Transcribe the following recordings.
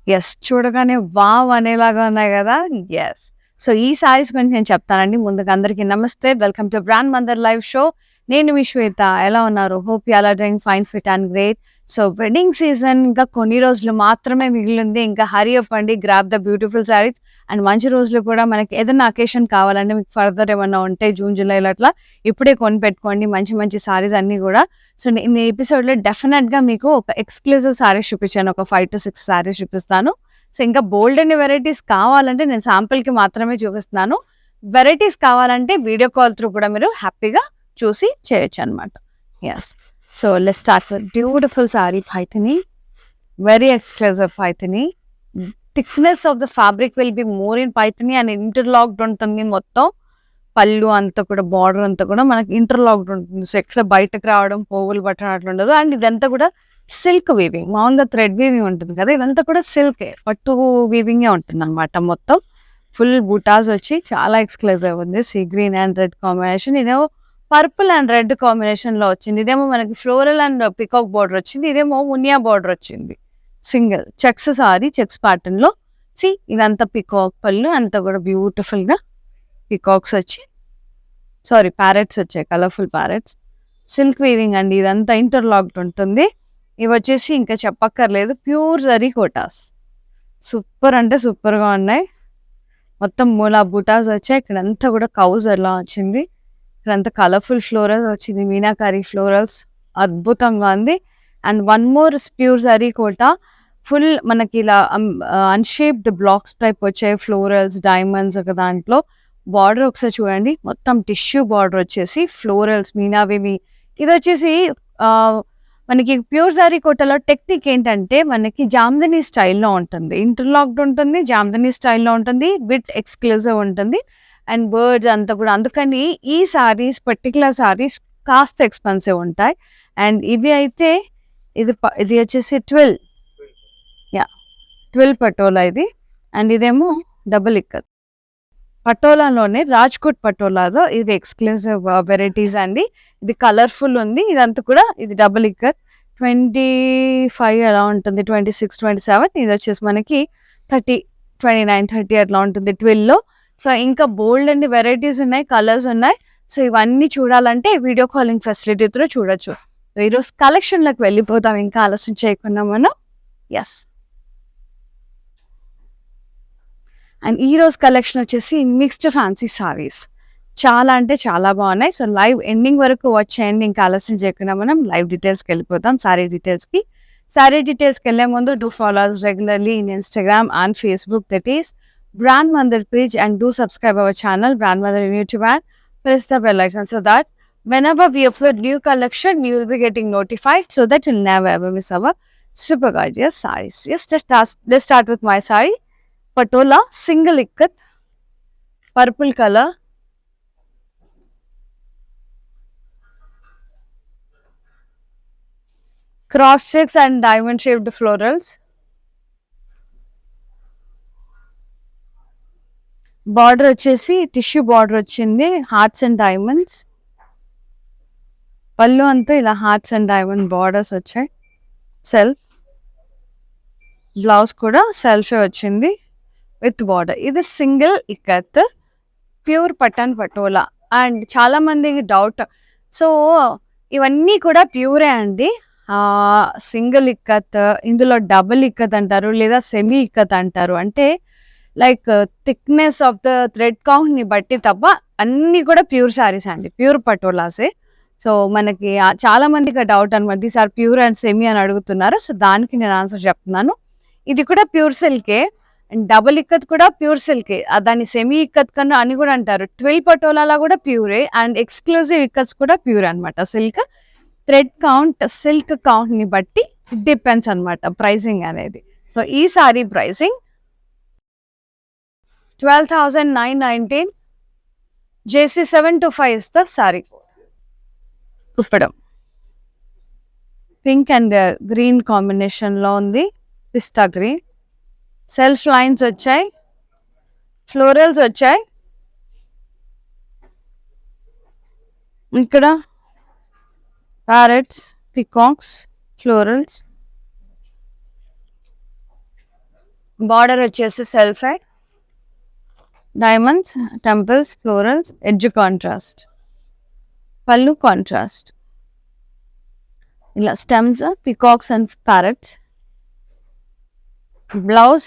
Yes. చూడగానే wow! అనేలాగా ఉన్నాయి గదా! యెస్. సో, ఈ సారీస్ గురించి నేను చెప్తానండి. ముందుగా అందరికీ నమస్తే. Welcome to brand Mandir live show. నేను మీ శ్వేత. ఎలా ఉన్నారు? Hope you all are doing fine, fit and great. So, wedding season ఇంకా కొన్ని రోజులు మాత్రమే మిగిలింది. ఇంకా హరీ అప్ అండి. Grab the beautiful saris. And మంచి రోజులు కూడా మనకి ఏదైనా అకేషన్ కావాలంటే మీకు ఫర్దర్ ఏమన్నా ఉంటే జూన్, జూలైలో అట్లా ఇప్పుడే కొనిపెట్టుకోండి. మంచి మంచి సారీస్ అన్నీ గూడా. సో, నేను ఈ ఎపిసోడ్‌లో డెఫినెట్‌గా మీకు ఒక ఎక్స్‌క్లూజివ్ సారీస్ చూపించాను. ఒక 5-6 సారీస్ చూపిస్తాను. సో, ఇంకా బోల్డ్ అన్ని వెరైటీస్ కావాలంటే నేను శాంపుల్‌కి మాత్రమే చూపిస్తున్నాను. వెరైటీస్ కావాలంటే వీడియో కాల్ త్రూ కూడా మీరు హ్యాపీగా చూసి చేయొచ్చనమాట. Yes. So, let's start with beautiful sari Paithani. Very exclusive Paithani. Thickness of the fabric will be more in Paithani and interlocked ఉంటుంది మొత్తం. పళ్ళు అంతా కూడా బార్డర్ అంతా కూడా మనకి ఇంటర్‌లాక్డ్ ఉంటుంది. సో, ఎక్కడ బయటకు రావడం, పోగులు పట్టడం అట్లా ఉండదు. అండ్ ఇదంతా కూడా సిల్క్ వీవింగ్. మామూలుగా థ్రెడ్ వీవింగ్ ఉంటుంది కదా! ఇదంతా కూడా సిల్కే. పట్టు వీవింగే ఉంటుందనమాట మొత్తం. ఫుల్ బూటాస్ వచ్చి చాలా ఎక్స్‌క్లూజివ్ ఉంది. See green and red combination. ఇదేమో పర్పుల్ అండ్ రెడ్ కాంబినేషన్‌లో వచ్చింది. ఇదేమో మనకి ఫ్లోరల్ అండ్ పీకాక్ బార్డర్ వచ్చింది. ఇదేమో మునియా బార్డర్ వచ్చింది. సింగిల్ చెక్స్ సారీ చెక్స్ ప్యాటర్న్‌లో. సీ ఇదంతా పీకాక్ పళ్ళు అంతా కూడా బ్యూటిఫుల్‌గా పీకాక్స్ వచ్చి ప్యారెట్స్ వచ్చాయి. Colourful parrots. సిల్క్ వీవింగ్ అండి. ఇదంతా ఇంటర్‌లాక్డ్ ఉంటుంది. ఇవొచ్చేసి ఇంకా చెప్పక్కర్లేదు. ప్యూర్ జరీ కోటాస్. సూపర్ అంటే సూపర్‌గా ఉన్నాయి. మొత్తం మూలా బూటాస్ వచ్చాయి. ఇక్కడంతా కూడా కౌస్ అలా వచ్చింది. ఇక్కడంతా కలర్‌ఫుల్ ఫ్లోరల్స్ వచ్చింది. మీనాకారి ఫ్లోరల్స్ అద్భుతంగా ఉంది. And one more pure zari Kota. Full మనకి ఇలా అన్‌షేప్డ్ బ్లాక్స్ టైప్ వచ్చాయి. ఫ్లోరల్స్, డైమండ్స్ ఒక దాంట్లో. బార్డర్ ఒకసారి చూడండి. మొత్తం టిష్యూ బార్డర్ వచ్చేసి ఫ్లోరల్స్ మీనావేవి. ఇదొచ్చేసి మనకి ప్యూర్ సారీ కోటలో టెక్నిక్ ఏంటంటే మనకి జామ్దని స్టైల్‌లో ఉంటుంది. ఇంటర్‌లాక్డ్ ఉంటుంది. జామ్దని స్టైల్‌లో ఉంటుంది. బిట్ ఎక్స్‌క్లూజివ్ ఉంటుంది. అండ్ బర్డ్స్ అంతా కూడా అందుకని ఈ సారీస్ పర్టిక్యులర్ సారీస్ కాస్త ఎక్స్‌పెన్సివ్ ఉంటాయి. అండ్ ఇవి అయితే ఇది వచ్చేసి 12 పటోలా ఇది. అండ్ ఇదేమో డబుల్ ఇక్కత్. పటోలాలోనే రాజ్‌కోట్ పటోలాలో ఇది ఎక్స్‌క్లూజివ్ వెరైటీస్ అండి. ఇది కలర్‌ఫుల్ ఉంది. ఇదంతా కూడా ఇది డబుల్ ఇక్కత్ 25 అలా ఉంటుంది. 26, 27 ఇది వచ్చేసి మనకి 30, 29, 30 అట్లా ఉంటుంది 12లో. సో, ఇంకా బోల్డ్ అండి వెరైటీస్ ఉన్నాయి. కలర్స్ ఉన్నాయి. సో, ఇవన్నీ చూడాలంటే వీడియో కాలింగ్ ఫెసిలిటీతో చూడొచ్చు. ఈరోజు కలెక్షన్‌లోకి వెళ్ళిపోతాం ఇంకా ఆలస్యం చేయకుండా మనం. యెస్. అండ్ ఈరోజు కలెక్షన్ వచ్చేసి మిక్స్డ్ ఫ్యాన్సీ సారీస్. చాలా అంటే చాలా బాగున్నాయి. సో, లైవ్ ఎండింగ్ వరకు వాచ్ చేయండి. ఇంకా ఆలస్యం చేయకుండా మనం లైవ్ డీటెయిల్స్‌కి వెళ్ళిపోతాం. సారీ డీటెయిల్స్‌కి. సారీ డీటెయిల్స్‌కి వెళ్ళే ముందు do follow us regularly in Instagram and Facebook that is brand Mandir page and do subscribe our channel brand Mandir in YouTube and press the bell icon so that whenever we upload new collection you will be getting notified so that you'll never ever miss our super gorgeous sarees. Yes, let's start with my saree. Patola single ikat, purple color, cross checks and diamond shaped florals. Border వచ్చేసి tissue border వచ్చింది. Hearts and diamonds. Pallu అంతా ఇలా hearts and diamond borders వచ్చాయి. Self blouse కూడా సెల్ఫే వచ్చింది with border. ఇది single ikat pure Patan Patola. And చాలా మందికి డౌట్. సో, ఇవన్నీ కూడా ప్యూరే అండి. సింగిల్ ఇక్కత్, ఇందులో డబుల్ ఇక్కత్ అంటారు లేదా సెమీ ఇక్కత్ అంటారు. అంటే like thickness of the thread కౌంట్‌ని బట్టి తప్ప అన్నీ కూడా ప్యూర్ సారీస్ అండి. ప్యూర్ పటోలాసే. సో, మనకి చాలా మందికి డౌట్ అనమాట. These are pure and semi అని అడుగుతున్నారు. సో, దానికి నేను ఆన్సర్ చెప్తున్నాను. ఇది కూడా ప్యూర్ సిల్కే. అండ్ డబుల్ ఇక్కత్ కూడా ప్యూర్ సిల్కే. దాన్ని సెమీ ఇక్కత్ కన్నా అని కూడా అంటారు. 12 పటోలాలా కూడా ప్యూరే. అండ్ ఎక్స్‌క్లూజివ్ ఇక్కత్స్ కూడా ప్యూర్ అనమాట. సిల్క్ థ్రెడ్ కౌంట్, సిల్క్ కౌంట్‌ని బట్టి డిపెండ్స్ అనమాట ప్రైసింగ్ అనేది. సో, ఈ sari pricing 12,919. JC 725 is the saree code. Kuppadam pink and green కాంబినేషన్లో ఉంది. పిస్తా గ్రీన్. సెల్ఫ్ లైన్స్ వచ్చాయి. ఫ్లోరల్స్ వచ్చాయి. ఇక్కడ ప్యారెట్స్, పికాక్స్, ఫ్లోరల్స్. బార్డర్ వచ్చేసి self diamonds, temples, florals, edge contrast. పళ్ళు కాంట్రాస్ట్, ఇలా stems, peacocks and parrots. Blouse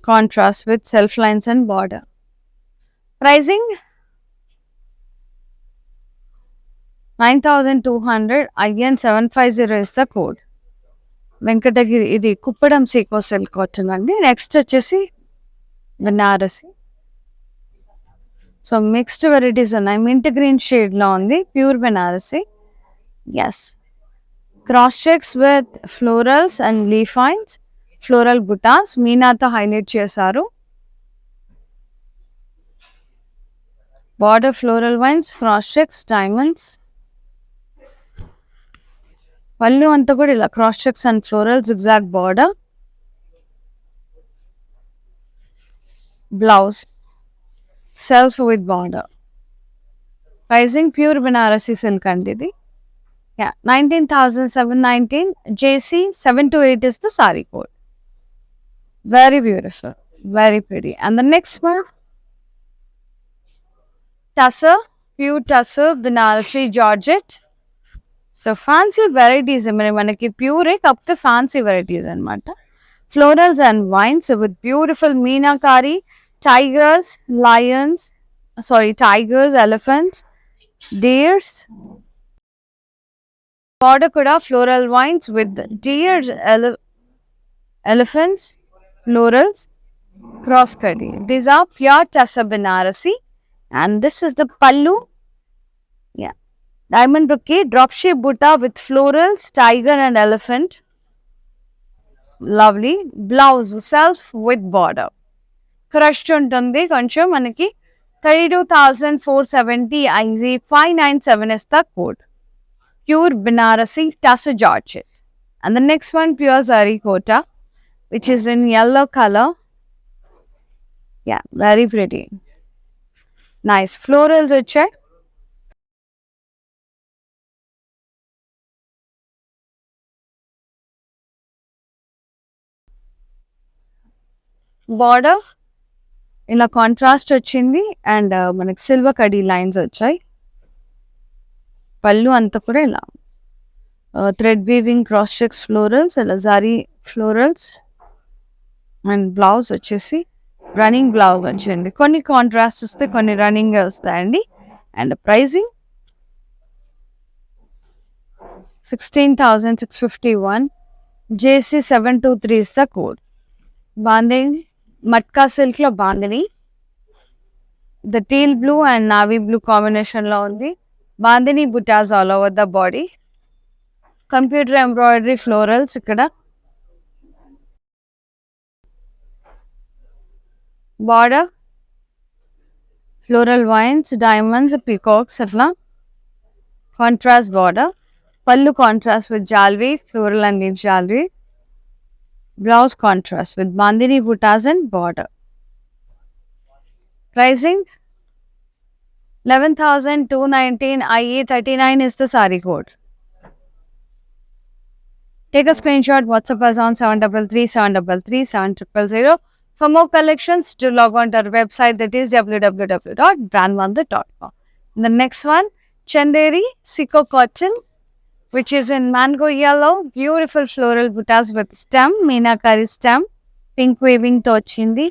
contrast with self lines and border. Pricing 9,200. IN 750 is the code. Venkatagiri, ఇది Kuppadam sico silk cotton అండి. Next వచ్చేసి Banarasi. So mixed varieties ఉన్నాయి. Mint green షేడ్లో ఉంది, pure Banarasi. Yes, cross checks with florals and leaf vines, floral butas మీనాతో highlight చేశారు. Border floral vines, cross checks, diamonds. Pallu అంతా కూడా ఇలా cross checks and floral zigzag border. Blouse self with border. Pricing pure Banarasi silk అండి ఇది. 19,719. JC 728 is the saree code. Very beautiful, very pretty. And the next one, tussar, pure tussar Banarasi Georgette. So fancy varieties, manaki pure kapte fancy varieties anamata. Florals and wines with beautiful meenakari, tigers, elephants, deers. Border kuda floral wines with deers, elephants, florals, cross cutting. These are pure tussar Banarasi, and this is the pallu. Yeah, diamond brocade, drop shape butta with florals, tiger and elephant. Lovely. Blouse self with border. Crushed untundi koncham manaki 32,470. IZ 597 is the code. Pure Banarasi tussar Georgette. And the next one, pure zari kota, which is in yellow color. Yeah, very pretty. Nice. Florals వచ్చాయి. Border ఇలా contrast వచ్చింది and మనకి silver kadi lines వచ్చాయి. పళ్ళు అంతా కూడా ఇలా thread weaving cross checks florals, ఇలా zari florals. And blouse వచ్చేసి రన్నింగ్ బ్లౌజ్ వచ్చింది. కొన్ని కాంట్రాస్ట్ వస్తాయి, కొన్ని రన్నింగ్ వస్తాయండి. And pricing 16,651. JC 723 is the code. Bandhani matka సిల్క్లో bandhani, the teal blue and navy blue కాంబినేషన్లో ఉంది. Bandhani butas all over the body. Computer embroidery florals ఇక్కడ. Border floral vines, diamonds, peacocks అట్లా కాంట్రాస్ట్ బార్డర్. పళ్ళు కాంట్రాస్ట్ విత్ జాల్రీ, ఫ్లోరల్ అండ్ లీఫ్ జాల్రీ. Blouse contrast with bandini buttas and border. Pricing 11,219. IE 39 is the saree code. Take a screenshot, WhatsApp us on 733-733-7000. For more collections, to log on to our website, that is www.brandmandar.com. The next one, Chanderi Siko Cotton, which is in mango yellow, beautiful floral buttas with stem, meenakari stem, pink weaving to వచ్చింది.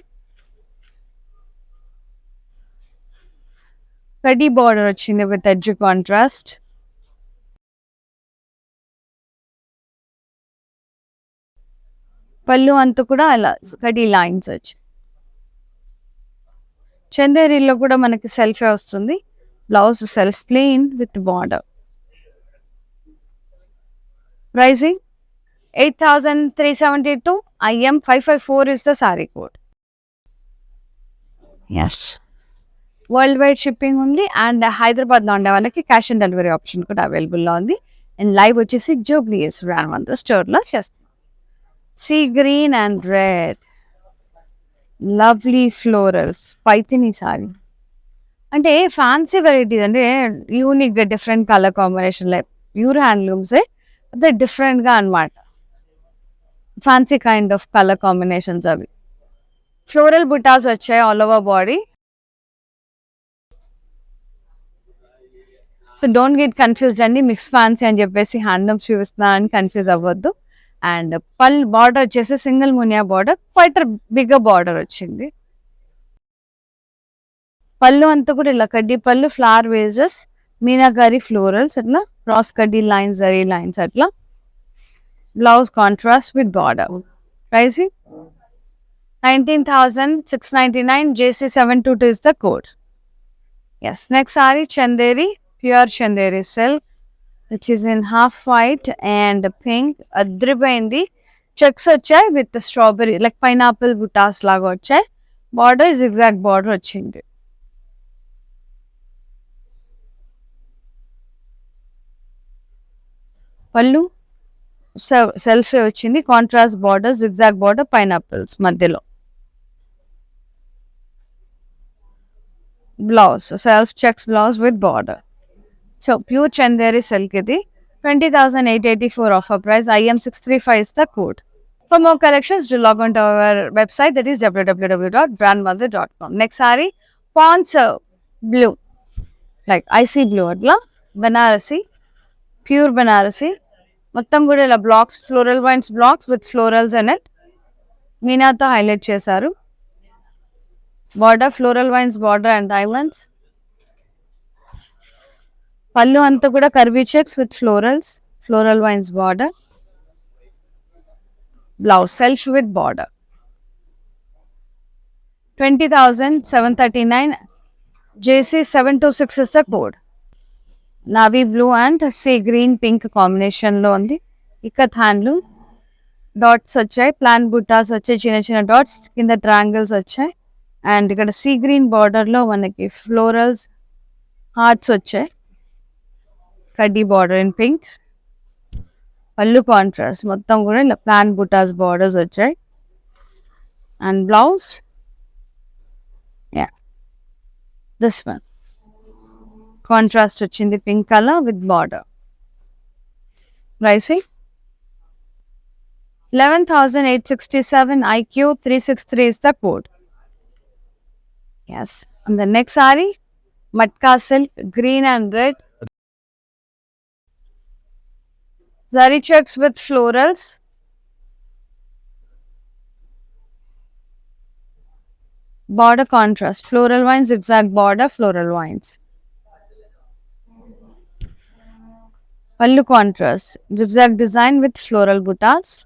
కడ్డీ border వచ్చింది with edge contrast. పళ్ళు అంతా కూడా అలా కడ్డీ lines వచ్చి. చందేరీలో కూడా మనకి సెల్ఫే వస్తుంది. Blouse self plain with border. Pricing 8,372. IM 554 is the saree code. Yes. Worldwide shipping ఉంది అండ్ హైదరాబాద్లో ఉండే వాళ్ళకి క్యాష్ ఆన్ డెలివరీ ఆప్షన్ కూడా అవైలబుల్లో ఉంది. అండ్ లైవ్ వచ్చేసి జూబ్లీస్ బ్రాండ్ మందర్ స్టోర్లో చేస్తాం. Sea green and red, lovely florals, Paithani sari. అంటే ఫ్యాన్సీ వెరైటీస్, అంటే యూనిక్గా different colour combination, like pure హ్యాండ్లూమ్సే అదే డిఫరెంట్గా అనమాట. Fancy kind of colour combinations అవి. ఫ్లోరల్ బుటాస్ వచ్చాయి all over body. So don't get confused అండి, మిక్స్ ఫ్యాన్సీ అని చెప్పేసి హ్యాండ్లూమ్స్ చూపిస్తున్నా అని కన్ఫ్యూజ్ అవ్వద్దు. అండ్ బార్డర్ వచ్చేసి single muniya border, quite bigger border వచ్చింది. పళ్ళు అంతా కూడా ఇలా kaddi pallu, flower wages, meenakari florals అట్లా క్రాస్ కడ్డీ లైన్స్, జరీ లైన్స్ అట్లా. Blouse contrast with border. Pricing 19,699. JC722 is the code. Yes, next saree Chanderi, pure Chanderi silk, which is in half white and pink. అద్రిపోయింది. Checks వచ్చాయి with strawberry like pineapple butas లాగా వచ్చాయి. Border zigzag border వచ్చింది. Pallu self వచ్చింది, contrast border, zigzag border, pineapples మధ్యలో. Blouse self checks blouse with border. So pure Chanderi silk ఇది. 20,884 offer price. IM635 is the code. For more collections, do log on to our website, that is www.brandmother.com. Next saree, Pond's blue, like icy blue atla, Banarasi, pure Banarasi. మొత్తం కూడా ఇలా blocks, floral vines blocks with florals in it. మీనాతో highlight చేశారు. Border floral vines border and diamonds. Pallu అంతా కూడా curvy checks with florals, floral vines border. Blouse self with border. 20,739. JC726 is the code. Navy blue and sea green pink కాంబినేషన్లో ఉంది. Ikat handloom dots వచ్చాయి, plain butas వచ్చాయి, చిన్న చిన్న dots కింద triangles వచ్చాయి. అండ్ ఇక్కడ సీ గ్రీన్ బార్డర్లో మనకి ఫ్లోరల్స్ హార్ట్స్ వచ్చాయి. Kaddi border in pink. Pallu contrast మొత్తం కూడా ఇలా ప్లాన్ బుటాస్ బార్డర్స్ వచ్చాయి. And blouse this one contrast వచ్చింది, pink colour with border. Pricing 11,867. IQ363 is the code. Yes. And the next saree, Matka silk, green and red. Zari checks with florals. Border contrast, floral vines, zigzag border, floral vines. Pallu contrast, zigzag design with floral buttas.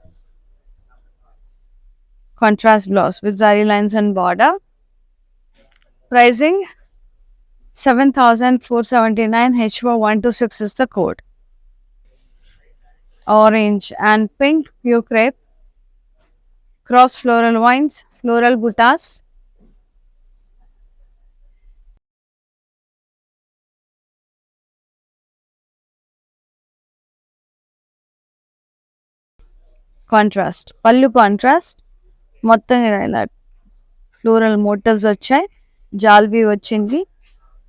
Contrast blouse with zari lines and border. Pricing 7,479. HO126 is the code. Orange and pink, pure crepe, cross floral vines, floral buttas. Contrast పళ్ళు contrast మొత్తం ఇలా floral motifs వచ్చాయి. జాల్బీ వచ్చింది,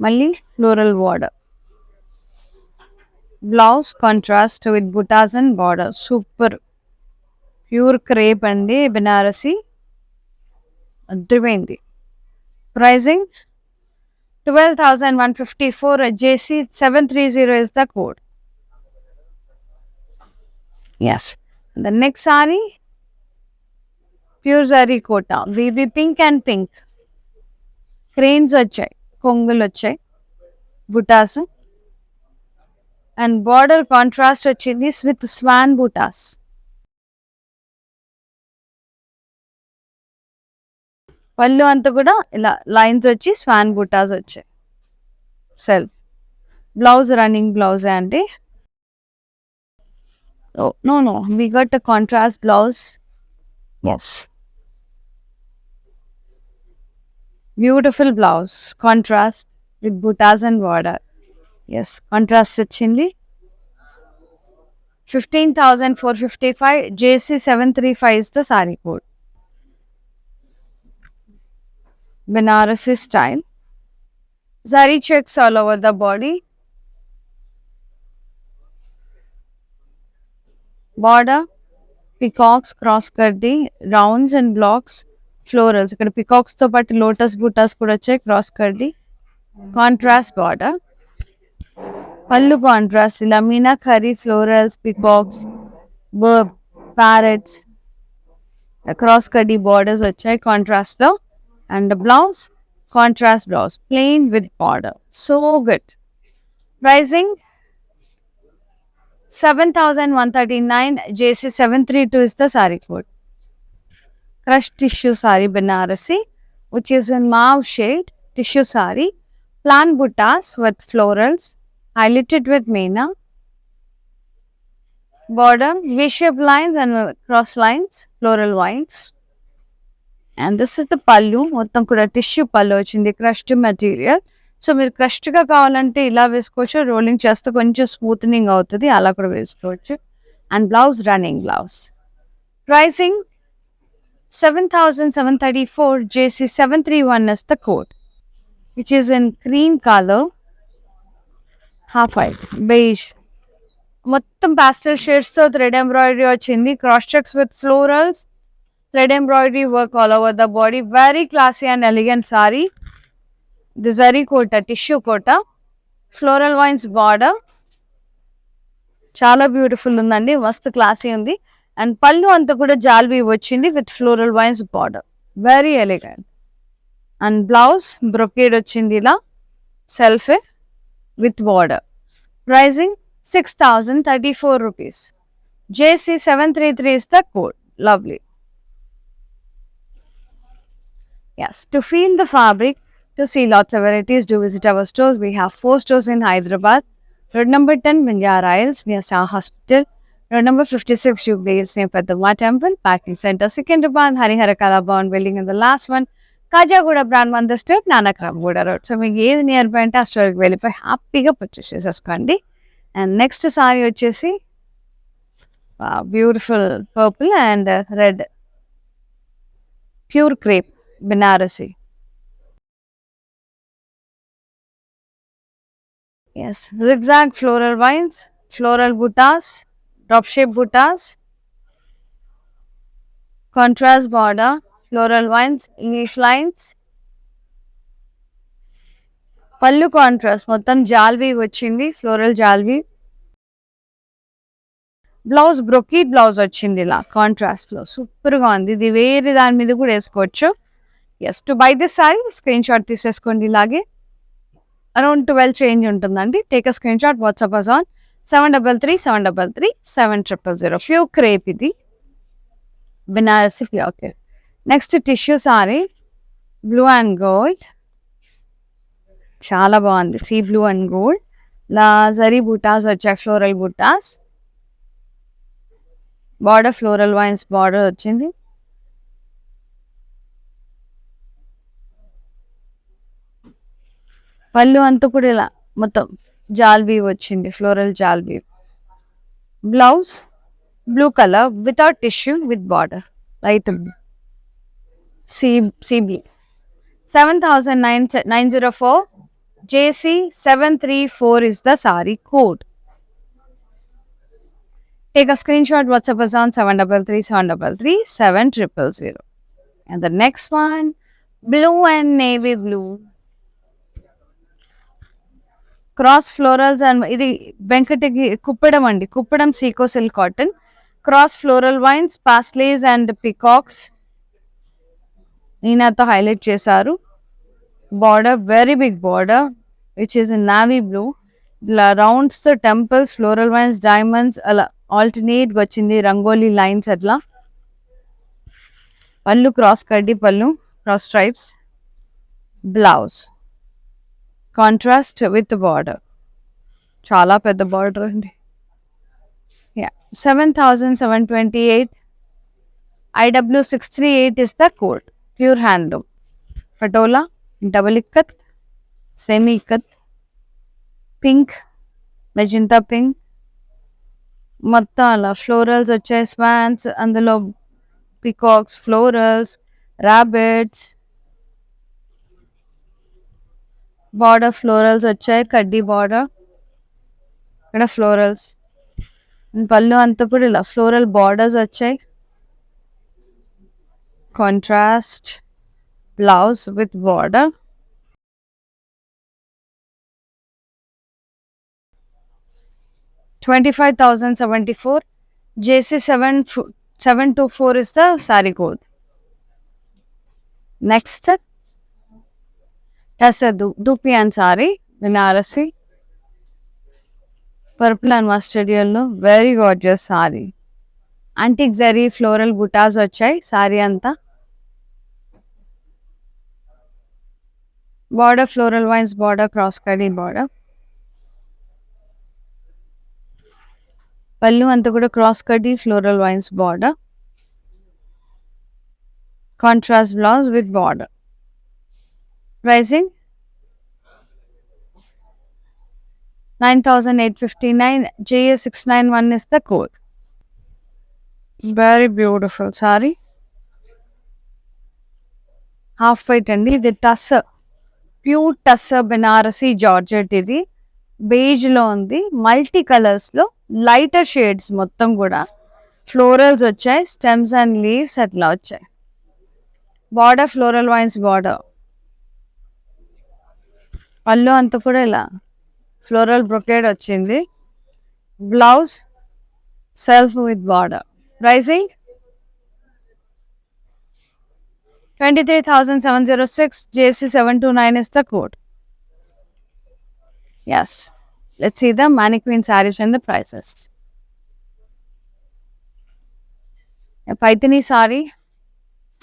మళ్ళీ floral border. Blouse contrast with butas and border. Super pure crepe అండి, బెనారసి అద్రిపోయింది. Pricing 12,154. JC730 is the code. Yes. The next saree, pure zari kota, VV pink and pink. Cranes వచ్చాయి, కొంగులు వచ్చాయి, బుటాస్. అండ్ బార్డర్ కాంట్రాస్ట్ వచ్చింది with Schwann బుటాస్. పళ్ళు అంతా కూడా ఇలా lines వచ్చి స్వాన్ బుటాస్ వచ్చాయి. సెల్ఫ్ బ్లౌజ్ రన్నింగ్ బ్లౌజ్ అండి. Oh, no, we got a contrast blouse. Yes. Beautiful blouse, contrast with buttas and border. Yes, contrast వచ్చింది. 15,455. JC735 is the saree code. Banarasi style. Zari checks all over the body. Border, peacocks, cross curdy, rounds and blocks, florals ఇక్కడ peacocks తో పాటు lotus buttas కూడా వచ్చాయి. Cross కడ్డీ contrast border. పళ్ళు contrast ఇలా meenakari florals peacocks parrots cross కడ్డీ borders వచ్చాయి కాంట్రాస్ట్ లో. And blouse contrast blouse plain with border. So good. Pricing 7,139. JC 732 is the saree code. Crushed tissue saree Banarasi, which is in mauve shade tissue saree. Plan buttas with florals, highlighted with meena. Border V-shaped lines and cross lines, floral lines. And this is the pallu. మొత్తం కూడా tissue పళ్ళు వచ్చింది, crushed material. So మీరు క్రష్డ్గా కావాలంటే ఇలా వేసుకోవచ్చు, rolling చేస్తే కొంచెం స్మూత్నింగ్ అవుతుంది, అలా కూడా వేసుకోవచ్చు. And blouse running blouse. Pricing 7,734. JC 731 is the code, which is in cream color, half white, beige. మొత్తం pastel shades తో thread embroidery వచ్చింది, cross checks with florals, thread embroidery work all over the body. Very classy and elegant saree. The zari kota, tissue kota, floral vines border. చాలా beautiful ఉందండి, మస్తు classy ఉంది. And పళ్ళు అంతా కూడా జాల్వి వచ్చింది with floral vines border. Very elegant. And blouse brocade వచ్చింది ఇలా self with border. Pricing 6,034 rupees. JC 733 is the code. Lovely. Yes, to feel the fabric, to see lots of varieties, do visit our stores. We have 4 stores in Hyderabad. Road number 10, Banjara Isles, near Star Hospital. Road number 56, Jubilee Hills, near Peddamma Temple. Packing Center, Secunderabad, Harihara Kalabound building, and the last one, Kajagoda Brand Mandar Street, Nanakraguda Road. So, మీకు ఏది near by అంటే ఆ స్టోర్కి వెళ్ళిపోయి హ్యాపీగా purchase చేసేసుకోండి. And next sorry వచ్చేసి beautiful purple and red pure crepe Banarasi. Yes, zigzag floral vines, floral buttas, drop shape buttas, contrast border, floral vines, English lines. పళ్ళు కాంట్రాస్ట్ మొత్తం జాల్వి వచ్చింది, ఫ్లోరల్ జాల్వి. బ్లౌజ్ బ్రొకీడ్ బ్లౌజ్ వచ్చింది ఇలా కాంట్రాస్ట్ లో, super గా ఉంది. ఇది వేరే దాని మీద కూడా వేసుకోవచ్చు. Yes, to buy this sari screenshot తీసేసుకోండి. ఇలాగే అరౌండ్ 12 చేంజ్ ఉంటుందండి. Take a screenshot, WhatsApp us on 7337337000. Pure crepe ఇది Banarasi pure crepe. Next tissue sari blue and gold, చాలా బాగుంది. సీ బ్లూ అండ్ గోల్డ్ లా జరీ బూటాస్ వచ్చాయి, floral butas. Border floral vines border వచ్చింది. పళ్ళు అంతా కూడా ఇలా మొత్తం జాల్వీ వచ్చింది, ఫ్లోరల్ జాల్వీ. Blouse blue colour without tissue with border light CB 7,904. JC 734 is the saree code. Take a screenshot, WhatsApp us on 7337337000. And the next one, blue and navy blue. Cross florals and ఇది వెంకటకి కుప్పడం అండి, Kuppadam sico silk cotton. Cross floral vines, paisleys and peacocks ఈయనతో highlight చేశారు. Border very big border which is in navy blue. ఇలా rounds తో temples, floral vines, diamonds అలా alternate వచ్చింది, rangoli lines అట్లా. Pallu cross kaddi pallu, cross stripes. Blouse contrast with border, చాలా పెద్ద border అండి. 7,728. IW 638 is the code. Pure handloom. Patola, double ikat, semi ikat, pink, magenta pink. మొత్తం అలా ఫ్లోరల్స్ వచ్చాయి, స్వాన్స్, అందులో peacocks, florals, rabbits. Border florals వచ్చాయి, కడ్డీ బార్డర్, ఇక్కడ ఫ్లోరల్స్. పళ్ళు అంతా కూడా ఇలా ఫ్లోరల్ బార్డర్స్ వచ్చాయి, contrast blouse with border. $25,074. JC724 is the saree code. Next, that's a Dupian saree, Banarasi. Purple and mustard yellow, very gorgeous saree. Antique zari floral buttas వచ్చాయి saree anta. Border floral vines border, cross cutty border. Pallu anta kuda cross cutty floral vines border. Contrast blouse with border. Pricing 9,859. JA691 is the code. Very beautiful saree. Half white andi. Idi tussar, pure tussar Banarasi Georgette. Idi beige lo undi, multi colors lo lighter shades మొత్తం కూడా florals వచ్చాయి, stems and leaves అట్లా వచ్చాయి. Border floral vines border. పళ్ళు అంతా కూడా ఇలా floral brocade వచ్చింది. Blouse self with border. Pricing 23,706. JC729 is the code. Yes. Let's see the mannequin sarees and the prices. A Paithani saree,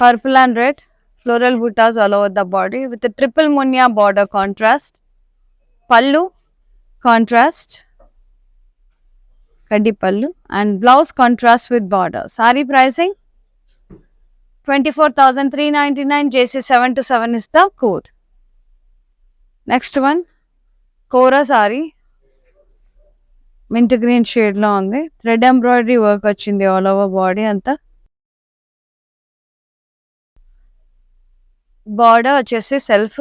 purple and red, floral buttas all over the body with a triple munya border contrast. Pallu contrast, kaddi pallu, and blouse contrast with border. Saree pricing 24,399. JC727 is the code. Next one, Kora saree, mint green shade lo undi. Thread embroidery work వచ్చింది all over body అంతా. Border వచ్చేసి self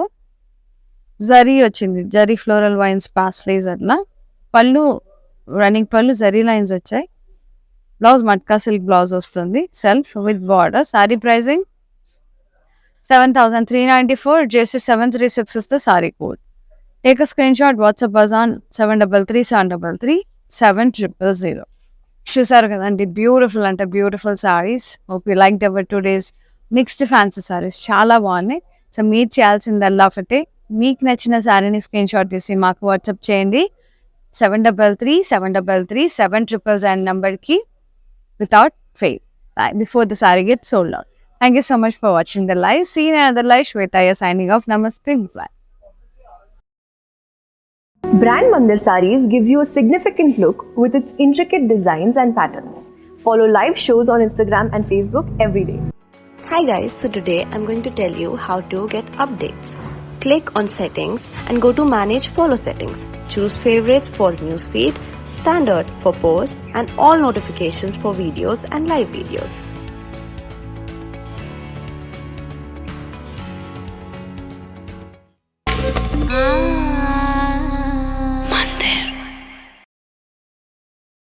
zari వచ్చింది, zari floral vines paisleys అట్లా. పళ్ళు running పళ్ళు zari lines వచ్చాయి. Blouse matka silk blouse వస్తుంది, self with border. Saree pricing 7,394. JC736 is the saree code. Take a screenshot, WhatsApp us on 733-733-7000. చూసారు కదండి, బ్యూటిఫుల్ అంటే beautiful saris. Hope you like our today's mixed fancy saris, చాలా బాగున్నాయి. సో మీరు చేయాల్సిందల్లా ఒకటే, మీకు నచ్చిన శారీని స్క్రీన్ షాట్ తీసి మాకు వాట్సాప్ చేయండి 733-733-7000 నెంబర్కి without fail before the saree get sold out. Thank you so much for watching the live. See in another live. Shweta signing off. Namaste. Bye. Brand Mandir Sarees gives you a significant look with its intricate designs and patterns. Follow live shows on Instagram and Facebook every day. Hi guys, so today I'm going to tell you how to get updates. Click on settings and go to manage follow settings. Choose favorites for newsfeed, standard for posts and all notifications for videos and live videos.